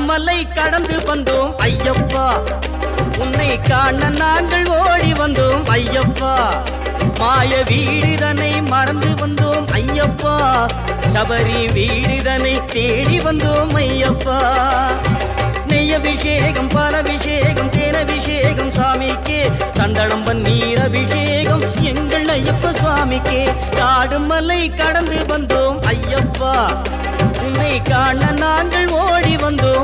மலை கடந்து வந்தோம் ஐயப்பா, உன்னை காண நாங்கள் ஓடி வந்தோம் ஐயப்பா. மாய வீடுதனை மறந்து வந்தோம் ஐயப்பா, சபரி வீடுதனை தேடி வந்தோம் ஐயப்பா. நெய்யபிஷேகம் பாலபிஷேகம் தேனபிஷேகம் சாமிக்கே, சந்தனம் பன்னீர் அபிஷேகம் எங்கள் ஐயப்ப சுவாமிக்கே. காடு மலை கடந்து வந்தோம் ஐயப்பா, உன்னை காண நாங்கள் ஓடி வந்தோம்